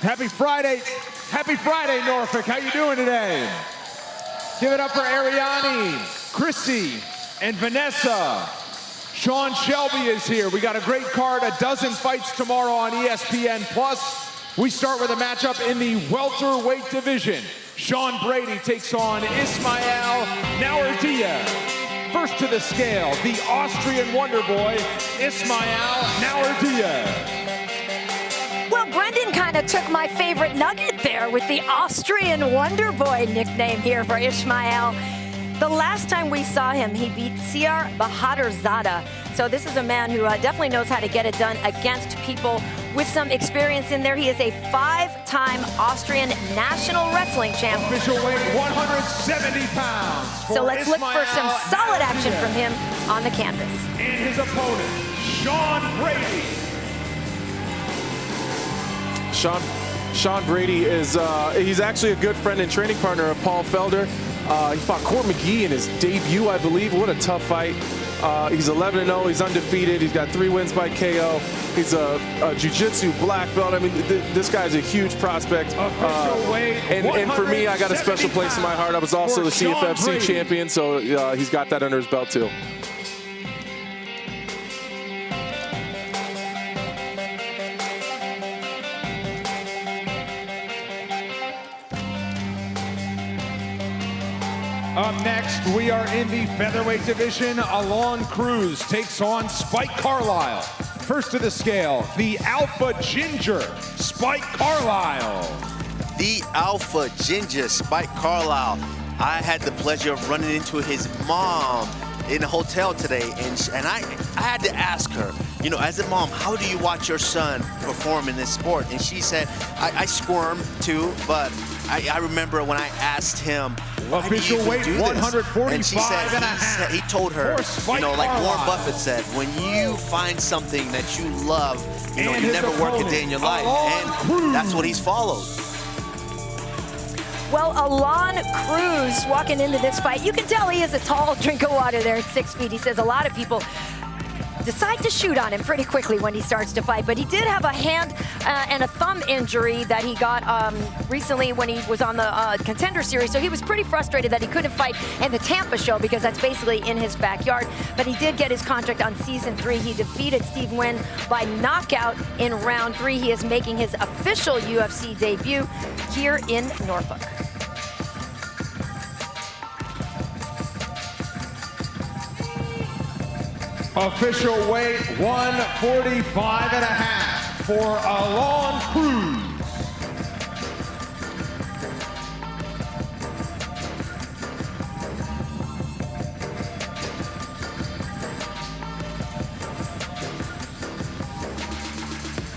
Happy Friday, Norfolk. How you doing today? Give it up for Ariane, Chrissy, and Vanessa. Sean Shelby is here. We got a great card, a dozen fights tomorrow on ESPN+. We start with a matchup in the welterweight division. Sean Brady takes on Ismael Nawardia. First to the scale, the Austrian wonder boy, Ismael Nawardia. Well, Brendan kind of took my favorite nugget there with the Austrian Wonder Boy nickname here for Ismael. The last time we saw him, he beat Siar Bahadurzada. So this is a man who definitely knows how to get it done against people with some experience in there. He is a 5-time Austrian national wrestling champ. Official weight 170 pounds. So let's look for some solid action from him on the canvas. And his opponent, Sean Brady. Sean Brady is he's actually a good friend and training partner of Paul Felder. He fought Court McGee in his debut, I believe. What a tough fight. He's 11-0. He's undefeated. He's got 3 wins by KO. He's a jiu-jitsu black belt. I mean, this guy's a huge prospect. And for me, I got a special place in my heart. I was also the CFFC champion, so he's got that under his belt too. Up next, we are in the featherweight division. Alon Cruz takes on Spike Carlisle. First to the scale, the Alpha Ginger, Spike Carlisle. The Alpha Ginger, Spike Carlisle. I had the pleasure of running into his mom in a hotel today, and I had to ask her, you know, as a mom, how do you watch your son perform in this sport? And she said, I squirm too, but I remember when I asked him, official weight 145 and she said, he told her, you know, like Warren Buffett said, when you find something that you love, you know, you never work a day in your life. And that's what he's followed. Well, Alon Cruz walking into this fight, you can tell he is a tall drink of water there at 6 feet. He says a lot of people decide to shoot on him pretty quickly when he starts to fight, but he did have a hand and a thumb injury that he got recently when he was on the Contender Series, so he was pretty frustrated that he couldn't fight in the Tampa show because that's basically in his backyard, but he did get his contract on season 3. He defeated Steve Nguyen by knockout in round 3. He is making his official UFC debut here in Norfolk. Official weight 145.5 for Alon Cruz.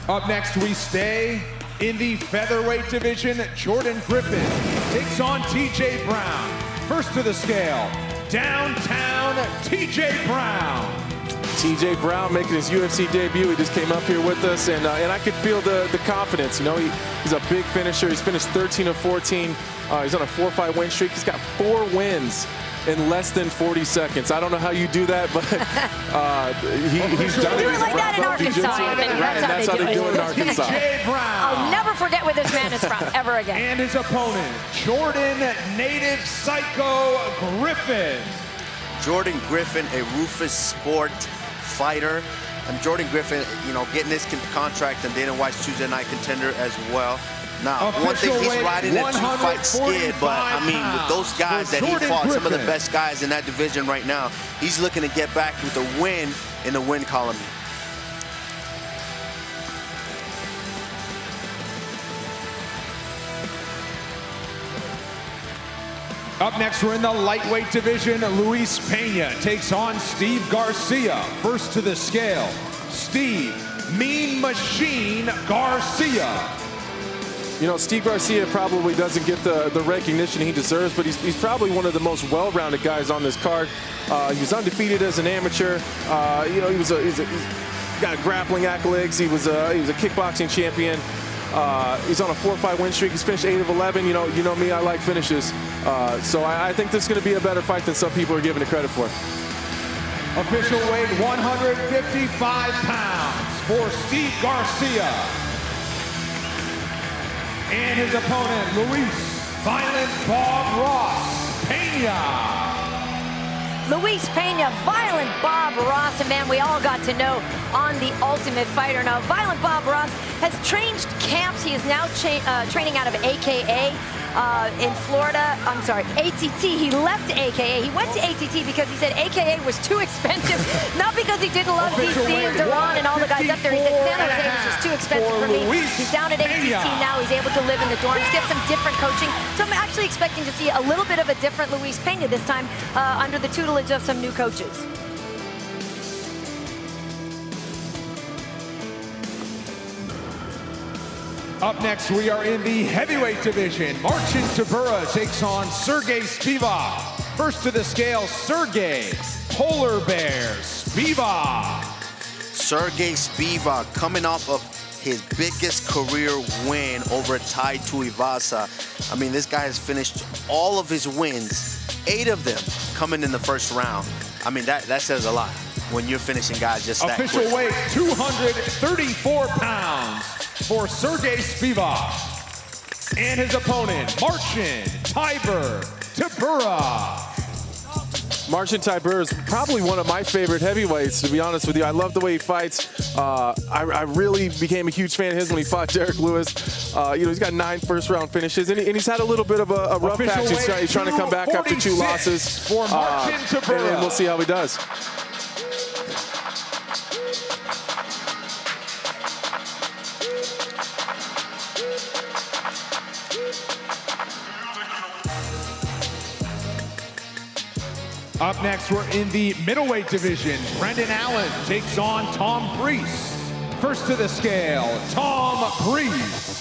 Up next, we stay in the featherweight division. Jordan Griffin takes on TJ Brown. First to the scale, downtown TJ Brown. TJ Brown making his UFC debut. He just came up here with us, and I could feel the confidence. You know, he's a big finisher. He's finished 13 of 14. He's on a 4-5 win streak. He's got 4 wins in less than 40 seconds. I don't know how you do that, but he's done it. Do it like that in Arkansas. That's how they do it in Arkansas. TJ Brown. I'll never forget where this man is from, ever again. And his opponent, Jordan native Psycho Griffin. Jordan Griffin, a Rufus Sport fighter. And Jordan Griffin, you know, getting this contract and Dana White's Tuesday Night Contender as well. Now, one thing, he's riding a 2-fight skid, but I mean, with those guys that he fought, some of the best guys in that division right now, he's looking to get back with a win in the win column. Up next, we're in the lightweight division. Luis Pena takes on Steve Garcia. First to the scale, Steve Mean Machine Garcia. You know, Steve Garcia probably doesn't get the recognition he deserves, but he's probably one of the most well-rounded guys on this card. He was undefeated as an amateur. You know, he's got grappling accolades. He was a kickboxing champion. He's on a 4-5 win streak. He's finished 8 of 11. You know me, I like finishes. So I think this is going to be a better fight than some people are giving it credit for. Official weight 155 pounds for Steve Garcia. And his opponent, Luis Violent Bob Ross Pena. Luis Pena, Violent Bob Ross, a man we all got to know on The Ultimate Fighter. Now, Violent Bob Ross has changed camps. He is now training out of AKA in Florida. I'm sorry, ATT. He left AKA. He went to ATT because he said AKA was too expensive, not because he didn't love DC and Duran and all the guys up there. He said San Jose was just too expensive for me. He's down at ATT now. He's able to live in the dorms, get some different coaching. So I'm actually expecting to see a little bit of a different Luis Pena this time under the tutelage of some new coaches. Up next, we are in the heavyweight division. Marcin Tybura takes on Sergey Spivak. First to the scale, Sergey Polar Bear Spivak. Sergey Spivak coming off of his biggest career win over Tai Tuivasa. I mean, this guy has finished all of his wins, 8 of them coming in the first round. I mean, that says a lot when you're finishing guys just that quick. Official weight, 234 pounds for Sergey Spivak. And his opponent, Marcin Tybura. Marcin Tybura is probably one of my favorite heavyweights, to be honest with you. I love the way he fights. I really became a huge fan of his when he fought Derek Lewis. He's got 9 first-round finishes, and he's had a little bit of a rough patch. He's trying to come back after 2 losses. For Marcin Tybura. And we'll see how he does. Up next, we're in the middleweight division. Brendan Allen takes on Tom Breese. First to the scale, Tom Breese.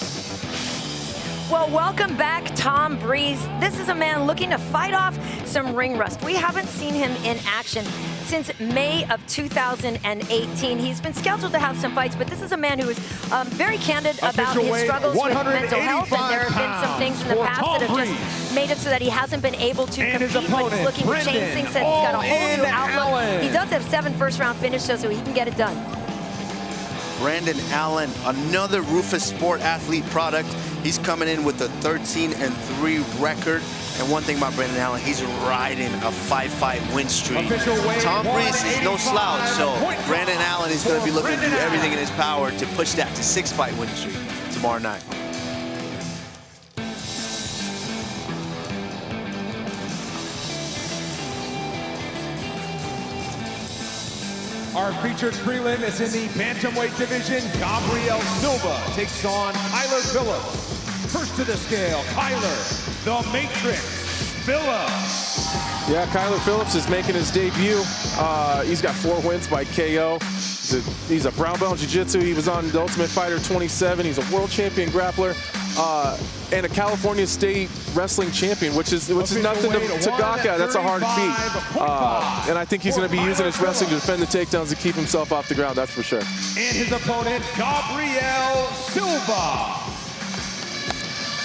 Well, welcome back, Tom Breese. This is a man looking to fight off some ring rust. We haven't seen him in action since May of 2018. He's been scheduled to have some fights, but this is a man who is very candid about his struggles with mental health, and there have been some things in the past that have just made it so that he hasn't been able to compete, but he's looking to change things, since he's got a whole new outlook. He does have 7 first-round finishes, so he can get it done. Brandon Allen, another Rufus Sport Athlete product. He's coming in with a 13-3 record. And one thing about Brandon Allen, he's riding a 5-fight win streak. Tom Breese is no slouch, so Brandon Allen is going to be looking to do everything in his power to push that to 6-fight win streak tomorrow night. Our featured prelim is in the Bantamweight division. Gabriel Silva takes on Kyler Phillips. First to the scale, Kyler, the Matrix Phillips. Yeah, Kyler Phillips is making his debut. He's got 4 wins by KO. He's a brown belt in jiu-jitsu. He was on The Ultimate Fighter 27. He's a world champion grappler and a California State wrestling champion, which is nothing to gawk at. That's a hard feat. And I think he's going to be using his wrestling to defend the takedowns to keep himself off the ground, that's for sure. And his opponent, Gabriel Silva.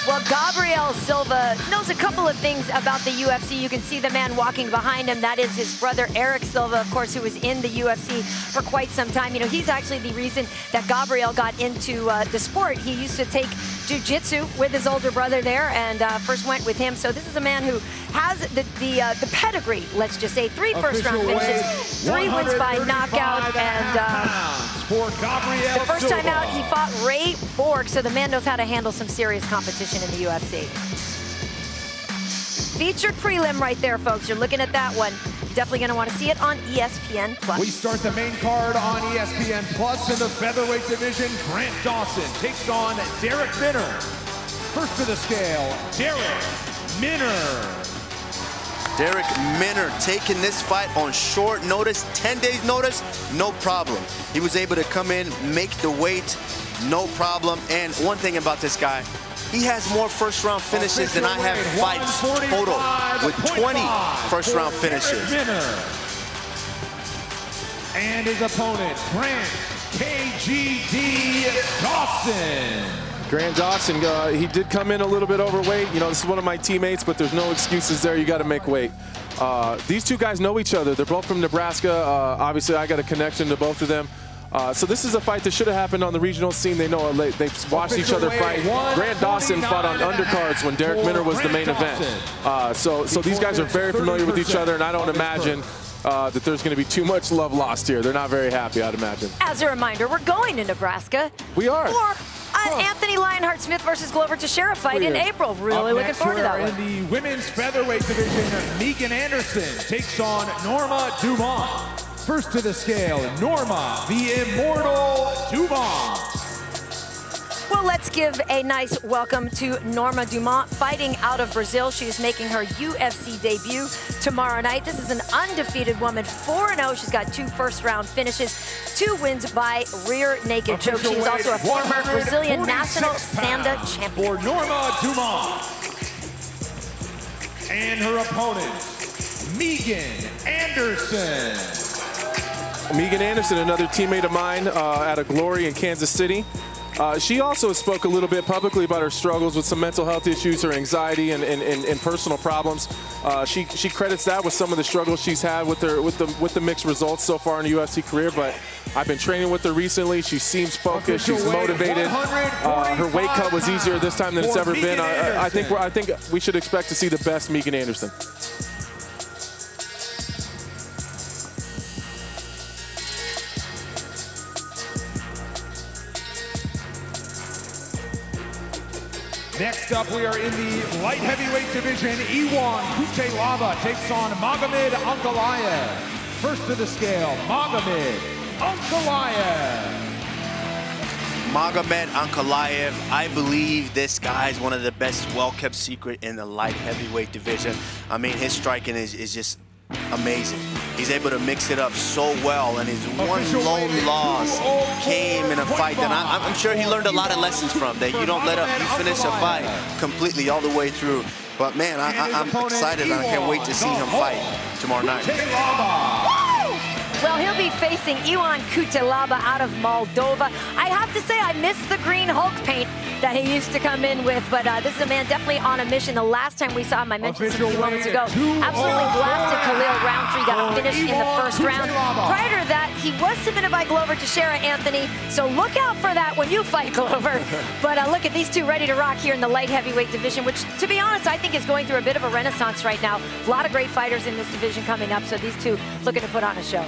Well, Gabriel Silva knows a couple of things about the UFC. You can see the man walking behind him. That is his brother, Eric Silva, of course, who was in the UFC for quite some time. You know, he's actually the reason that Gabriel got into the sport. He used to take jiu-jitsu with his older brother there, and first went with him. So this is a man who has the pedigree, let's just say. 3 first-round finishes, 3 wins by knockout, and for Gabriel the first Silva. time out, he fought Ray Borg, so the man knows how to handle some serious competition in the UFC. Featured prelim right there, folks. You're looking at that one. You're definitely going to want to see it on ESPN+. We start the main card on ESPN+ in the featherweight division. Grant Dawson takes on Derek Minner. First to the scale, Derek Minner. Derek Minner taking this fight on short notice, 10 days notice, no problem. He was able to come in, make the weight, no problem. And one thing about this guy, he has more first-round finishes than I have fights total, with 20 first-round finishes. And his opponent, Grant KGD Dawson. Grant Dawson, he did come in a little bit overweight. You know, this is one of my teammates, but there's no excuses there. You got to make weight. These 2 guys know each other. They're both from Nebraska. Obviously, I got a connection to both of them. So this is a fight that should have happened on the regional scene. They know they've watched each other fight. Grant Dawson fought on undercards when Derek Minner was the main event. So these guys are very familiar with each other, and I don't imagine that there's going to be too much love lost here. They're not very happy, I'd imagine. As a reminder, we're going to Nebraska. We are. For Anthony Lionheart-Smith versus Glover Teixeira fight in April. Really looking forward to that one. In the women's featherweight division, Megan Anderson takes on Norma Dumont. First to the scale, Norma, the immortal Dumont. Well, let's give a nice welcome to Norma Dumont, fighting out of Brazil. She is making her UFC debut tomorrow night. This is an undefeated woman, 4-0. She's got 2 first-round finishes, 2 wins by rear naked choke. She's also a former Brazilian national Sanda champion. For Norma Dumont. And her opponent, Megan Anderson. Megan Anderson, another teammate of mine out of Glory in Kansas City. She also spoke a little bit publicly about her struggles with some mental health issues, her anxiety, and personal problems. She credits that with some of the struggles she's had with the mixed results so far in the UFC career. But I've been training with her recently. She seems focused. She's motivated. Her weight cut was easier this time than it's ever been. I think we should expect to see the best Megan Anderson. Next up, we are in the light heavyweight division. Iwan Kutelaba takes on Magomed Ankalaev. First to the scale, Magomed Ankalaev. Magomed Ankalaev, I believe this guy is one of the best well-kept secret in the light heavyweight division. I mean, his striking is just amazing. He's able to mix it up so well, and his one lone loss came in a fight that I'm sure he learned a lot of lessons from, that you don't let up, you finish a fight completely all the way through. But man, I'm excited and I can't wait to see him fight tomorrow night. Well, he'll be facing Iwan Kutelaba out of Moldova. I have to say, I miss the green Hulk paint that he used to come in with, but this is a man definitely on a mission. The last time we saw him, I mentioned this a few moments ago, absolutely blasted Khalil Roundtree, got a finish in the first round. Prior to that, he was submitted by Glover Teixeira, Anthony, so look out for that when you fight Glover. But look at these two ready to rock here in the light heavyweight division, which, to be honest, I think is going through a bit of a renaissance right now. A lot of great fighters in this division coming up, so these two looking to put on a show.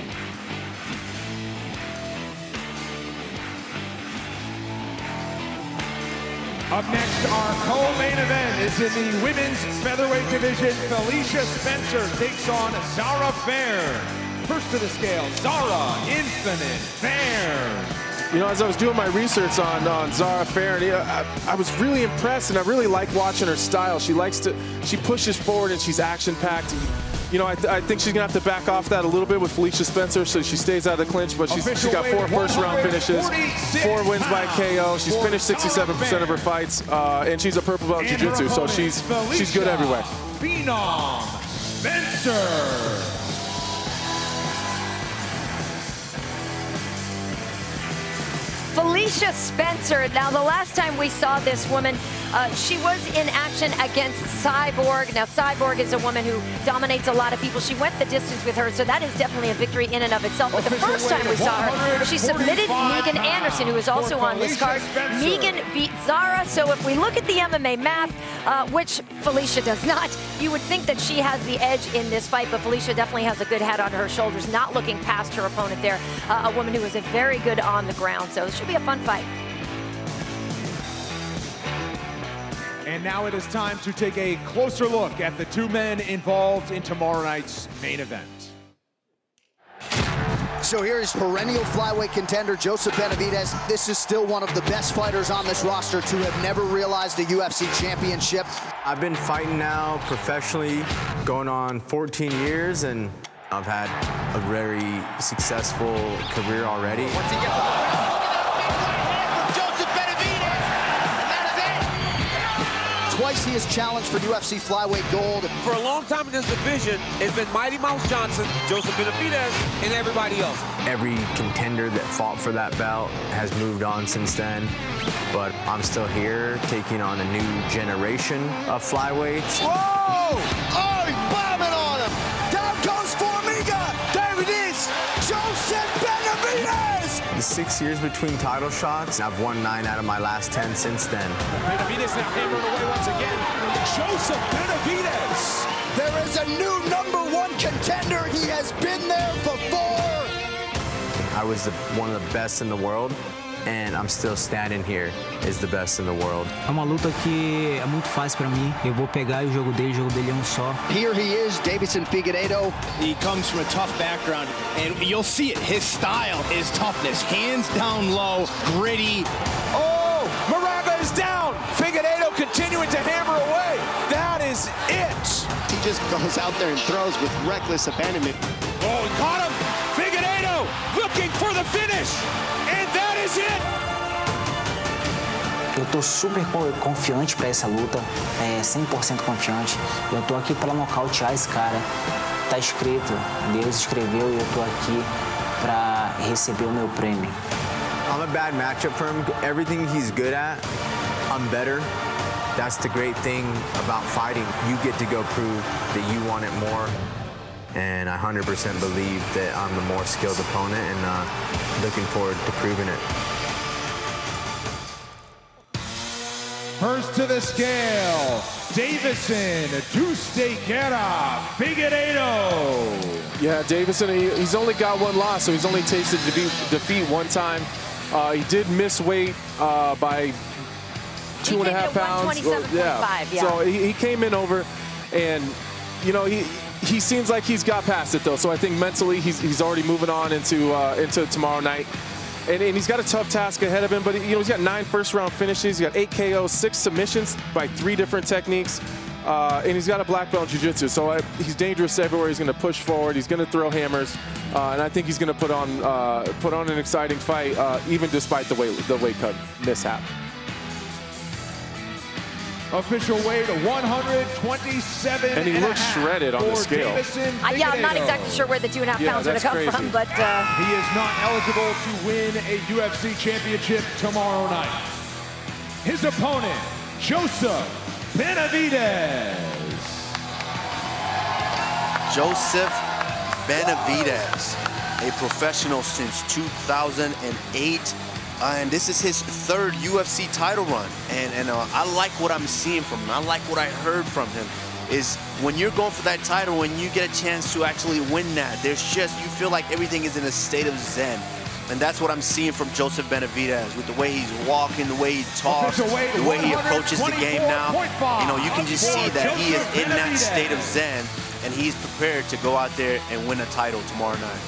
Up next, our co-main event is in the women's featherweight division. Felicia Spencer takes on Zara Fair. First to the scale, Zara Infinite Fair. You know, as I was doing my research on Zara Fair, I was really impressed, and I really like watching her style. She pushes forward and she's action-packed. You know, I think she's gonna have to back off that a little bit with Felicia Spencer, so she stays out of the clinch. But she's got 4 first-round finishes, 4 wins by KO. She's finished 67% of her fights, and she's a purple belt in jiu-jitsu, so she's good everywhere. Phenom Spencer. Felicia Spencer. Now, the last time we saw this woman, she was in action against Cyborg. Now, Cyborg is a woman who dominates a lot of people. She went the distance with her, so that is definitely a victory in and of itself. But the first time we saw her, she submitted Megan Anderson, who is also on this card. Megan beat Zara, so if we look at the MMA math, which Felicia does not, you would think that she has the edge in this fight, but Felicia definitely has a good head on her shoulders, not looking past her opponent there. A woman who is very good on the ground, so it should be a fun fight. And now it is time to take a closer look at the 2 men involved in tomorrow night's main event. So here is perennial flyweight contender Joseph Benavidez. This is still one of the best fighters on this roster to have never realized a UFC championship. I've been fighting now professionally going on 14 years, and I've had a very successful career already. Once he gets Twice he has challenged for UFC flyweight gold. For a long time in this division, it's been Mighty Mouse Johnson, Joseph Benavidez, and everybody else. Every contender that fought for that belt has moved on since then, but I'm still here taking on a new generation of flyweights. Whoa! Oh, he's bombing on him! Down goes Formiga! There it is! Joseph Benavidez! This 6 years between title shots. I've won 9 out of my last 10 since then. Benavidez now hammering away once again. Joseph Benavidez. There is a new #1 contender. He has been there before. I was one of the best in the world, and I'm still standing here as the best in the world. É uma luta que é muito fácil para mim. Eu vou pegar o jogo dele é um só. Here he is, Deiveson Figueiredo. He comes from a tough background, and you'll see it. His style is toughness. Hands down low, gritty. Oh, Moraga is down. Figueiredo continuing to hammer away. That is it. He just goes out there and throws with reckless abandonment. Oh, he caught him. Figueiredo looking for the finish. And that is it. Eu tô super confiante para essa luta, 100% confiante. Eu tô aqui para nocautear esse cara. Tá escrito, Deus escreveu e eu tô aqui para receber o meu prêmio. I'm a bad matchup for him. Everything he's good at, I'm better. That's the great thing about fighting. You get to go prove that you want it more. And I 100% believe that I'm the more skilled opponent, and looking forward to proving it. First to the scale, Deiveson Deuce-Guerra Figueiredo. Yeah, Deiveson, he's only got one loss, so he's only tasted defeat one time. He did miss weight by 2.5 pounds. 127.5, yeah. So he came in over, and you know he seems like he's got past it though. So I think mentally he's already moving on into tomorrow night. And he's got a tough task ahead of him, but he's got 9 first-round finishes. He's got 8 KOs, 6 submissions by 3 different techniques, and he's got a black belt in jiu-jitsu. So he's dangerous everywhere. He's going to push forward. He's going to throw hammers, and I think he's going to put on an exciting fight, even despite the weight cut mishap. Official weight 127. And he looks shredded on the scale. Yeah, I'm not exactly sure where the 2.5 pounds would have come from, but he is not eligible to win a UFC championship tomorrow night. His opponent, Joseph Benavidez. Joseph Benavidez, a professional since 2008. And this is his 3rd UFC title run. And I like what I'm seeing from him. I like what I heard from him. Is when you're going for that title, when you get a chance to actually win that, you feel like everything is in a state of zen. And that's what I'm seeing from Joseph Benavidez, with the way he's walking, the way he talks, the way he approaches the game now. You can just see that he is in that state of zen, and he's prepared to go out there and win a title tomorrow night.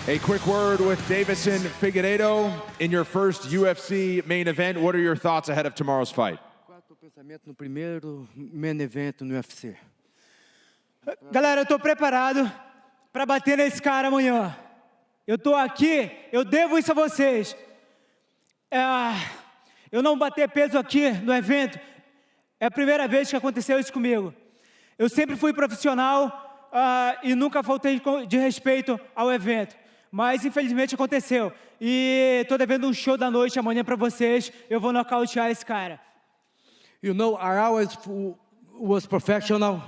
A quick word with Deiveson Figueiredo in your first UFC main event. What are your thoughts ahead of tomorrow's fight? No primeiro main event no UFC. Galera, eu tô preparado para bater nesse cara amanhã. Eu tô aqui, eu devo isso a vocês. Eu não bater peso aqui no evento, é a primeira vez que aconteceu isso comigo. Eu sempre fui profissional e nunca faltei de respeito ao evento. Mas, infelizmente, aconteceu. E estou devendo um show da noite amanhã para vocês. Eu vou nocautear esse cara. You know, I always was professional.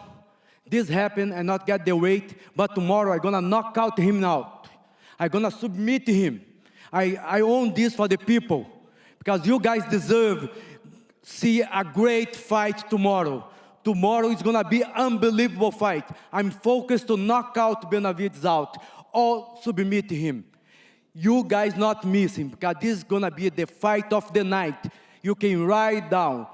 This happened and not get the weight. But tomorrow I'm going to knock out him out. I'm going to submit him. I own this for the people. Because you guys deserve see a great fight tomorrow. Tomorrow is going to be an unbelievable fight. I'm focused to knock out Benavidez out. Or submit him. You guys not miss him, because this is gonna be the fight of the night. You can write down,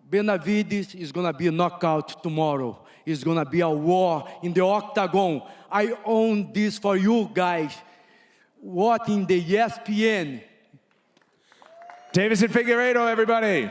Benavidez is gonna be a knockout tomorrow. It's gonna be a war in the octagon. I own this for you guys. What in the ESPN? Deiveson Figueiredo, everybody.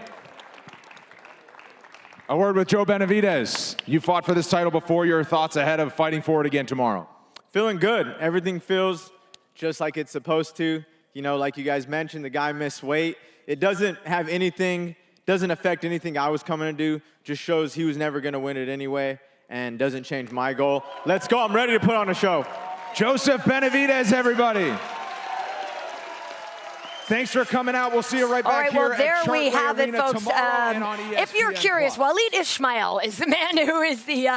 A word with Joe Benavidez. You fought for this title before. Your thoughts ahead of fighting for it again tomorrow? Feeling good. Everything feels just like it's supposed to. Like you guys mentioned, the guy missed weight. It doesn't affect anything I was coming to do. Just shows he was never going to win it anyway, and doesn't change my goal. Let's go. I'm ready to put on a show. Joseph Benavidez, everybody. Thanks for coming out. We'll see you right back here. All right, well, there we have it, folks. If you're ESPN+. curious, Waleed Ismail is the man who is the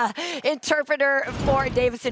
interpreter for Davison